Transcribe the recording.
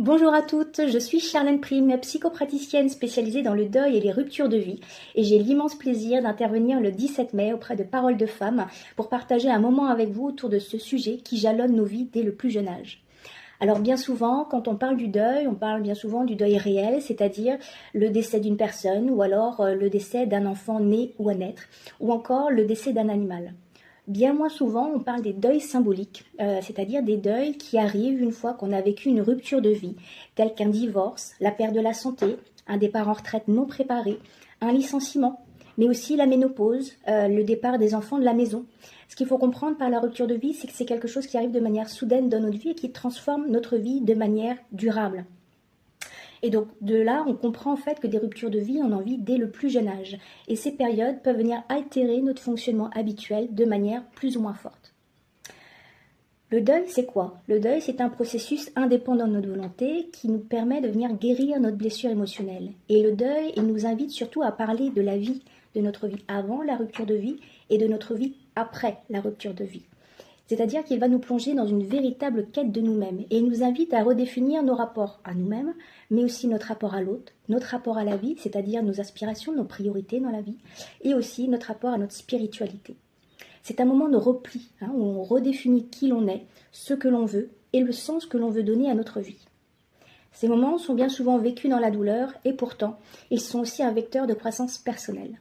Bonjour à toutes, je suis Charlène Prime, psychopraticienne spécialisée dans le deuil et les ruptures de vie, et j'ai l'immense plaisir d'intervenir le 17 mai auprès de Paroles de Femmes pour partager un moment avec vous autour de ce sujet qui jalonne nos vies dès le plus jeune âge. Alors bien souvent, quand on parle du deuil, on parle bien souvent du deuil réel, c'est-à-dire le décès d'une personne, ou alors le décès d'un enfant né ou à naître, ou encore le décès d'un animal. Bien moins souvent, on parle des deuils symboliques, c'est-à-dire des deuils qui arrivent une fois qu'on a vécu une rupture de vie, telle qu'un divorce, la perte de la santé, un départ en retraite non préparé, un licenciement, mais aussi la ménopause, le départ des enfants de la maison. Ce qu'il faut comprendre par la rupture de vie, c'est que c'est quelque chose qui arrive de manière soudaine dans notre vie et qui transforme notre vie de manière durable. Et donc de là, on comprend en fait que des ruptures de vie, on en vit dès le plus jeune âge. Et ces périodes peuvent venir altérer notre fonctionnement habituel de manière plus ou moins forte. Le deuil, c'est quoi? Le deuil, c'est un processus indépendant de notre volonté qui nous permet de venir guérir notre blessure émotionnelle. Et le deuil, il nous invite surtout à parler de la vie, de notre vie avant la rupture de vie et de notre vie après la rupture de vie. C'est-à-dire qu'il va nous plonger dans une véritable quête de nous-mêmes et il nous invite à redéfinir nos rapports à nous-mêmes, mais aussi notre rapport à l'autre, notre rapport à la vie, c'est-à-dire nos aspirations, nos priorités dans la vie, et aussi notre rapport à notre spiritualité. C'est un moment de repli, où on redéfinit qui l'on est, ce que l'on veut et le sens que l'on veut donner à notre vie. Ces moments sont bien souvent vécus dans la douleur et pourtant, ils sont aussi un vecteur de croissance personnelle.